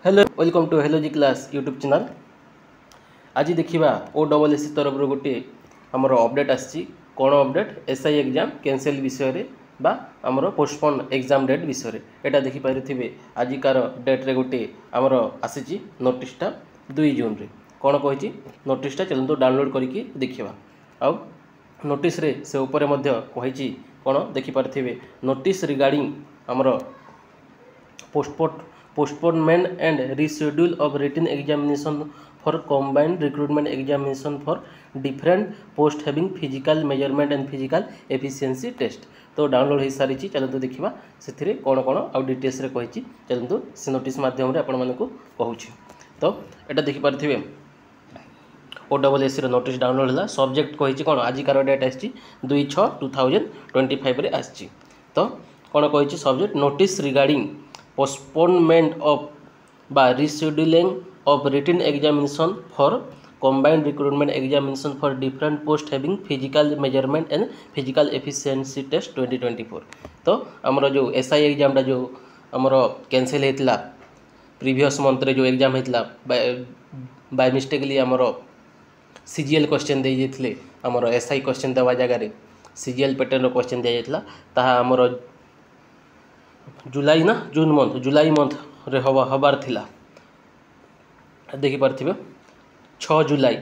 Hello welcome to Helloji class YouTube channel. आज देखा OSSC तरफ गोटे आमर अपडेट आसी कौन अपडेट SI एग्जाम कैंसल विषय बा आमर पोस्टपोन एग्जाम डेट विषय यहाँ देखिपारे आजिकार डेट्रे गोटे आमर आसी नोटिसटा 2 जून रे कौन कही नोटिसटा चलते डाउनलोड करके देखा आउ नोटिस रे से उपरे मध्य कही कौन देखिपारे नोटिस रिगार्डिंग आमर postponement and reschedule of written examination for combined recruitment examination for different post having physical measurement and physical efficiency test। तो डाउनलोड हो सारी चलते देखा से कौन कौन आउ डिटेल्स रे कही चलते से नोटिस माध्यम आपण मानक कहूँ। तो यहाँ देखिपारे OSSC नोटिस डाउनलोड है सब्जेक्ट कही कौन आजिकार डेट आसी 2/6/2025 आसी। तो कौन कही subject notice regarding postponement of by rescheduling of written examination for combined recruitment examination for different post having physical measurement and physical efficiency test 2024। तो आमर जो SI एग्जाम टा जो आमर कैंसिल होता प्रीवियस मंथ रे जो एग्जाम होता बाय मिस्टेकली आमर CGL क्वेश्चन दे जाते आमर SI क्वेश्चन देवा जगह CGL पैटर्न क्वेश्चन दि जाता ताहा आमर जुलाई ना जुलाई मंथ रे हबार थिला देखिपारे 6 जुलाई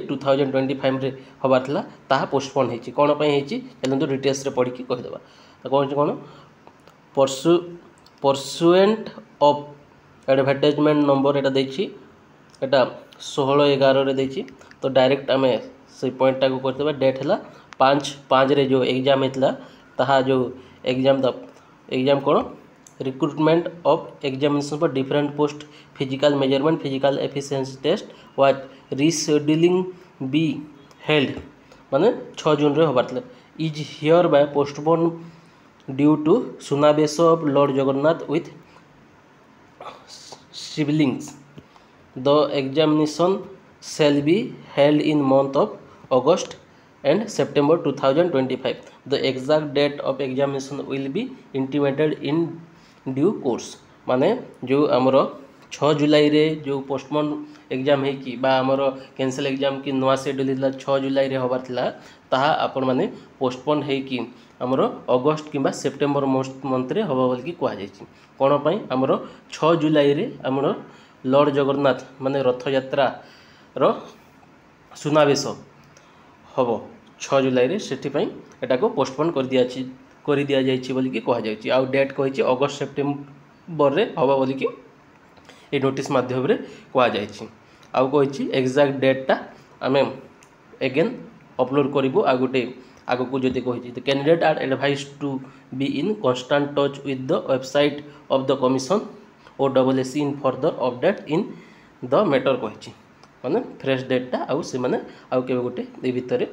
2025 रे हबार थिला ताहा पोस्टपोन होती कौन पर चलते डिटेल्स रे पढ़ी कहीदेवा। तो कौन कौन परसुएंट ऑफ एडवर्टाइजमेंट नंबर यहाँ देखी यहाँ 16/11 रे देखी। तो डायरेक्ट आम से पॉइंटा को करदेवा डेट है 5/5 रे जो एग्जाम होता ताहा जो एग्जाम कौन recruitment of examination for different post physical measurement physical efficiency test was rescheduling be held माने 6 जून रे होबार is hereby postpone due to Sunabesha of lord Jagannath with siblings. The examination shall be held in month of August and September 2025। The exact date of examination will be intimated in due course। माने जो आमर 6 जुलाई रे जो postpone exam है बा आमर cancel exam की नुआ शेड्यूल होता 6 जुलाई रे होबार थिला ताहा आपण माने पोस्टपोन है कि आमर अगस्त किंबा सेप्टेम्बर मंथ रे होबा बोल कि कहा जायछि कोन पई आमर 6 जुलाई रे आमर लॉर्ड जगन्नाथ माने रथ यात्रा रो सुनावेश हम 6 जुलाई रे सेठिपाई एटा को पोस्टपोन कर दिया जायछि बोली कि कहा जायछि आउ डेट कहिछि अगस्त सेप्टेम्बर रे हबा बोली कि ए नोटिस माध्यम रे कहा जायछि आउ कहिछि एग्जैक्ट डेटटा आमे अगेन अपलोड करिवो आ गोटे आगो को जदि कहिछि the candidate are advised to be in constant touch with the website of the commission OSSC in further update in the matter कहिछि माने फ्रेश डेटटा आउ से माने आउ केबे गोटे ए भितरे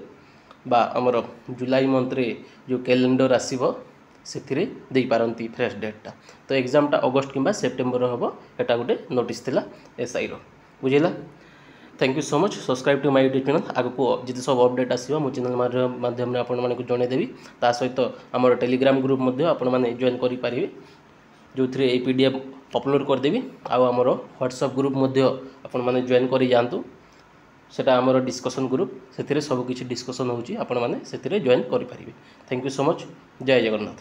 बा आमर जुलाई मंथ रे जो कैलेंडर आसीबो सेथिरे देई पारंती फ्रेश डेटटा। तो एग्जामटा अगस्त किंबा सेप्टेम्बर हम एटा गोटे नोटिस थिला SI रो बुझिला। Thank you so much subscribe to my YouTube channel आगो को जिते सब अपडेट आसीबो मो चैनल माध्यम रे आपण माने जणे देबी ता सहित आमर टेलीग्राम ग्रुप मध्ये आपण माने जॉइन करि पारिबे जो थ्रे ए PDF अपलोड कर देबी आउ आमर व्हाट्सएप ग्रुप मध्ये आपण माने जॉइन करि जानतु सेटा आमर डिस्कशन ग्रुप से सब किसी डिस्कशन होची आपण माने सेथिरे जॉइन करि पारिबे। थैंक यू सो मच जय जगन्नाथ।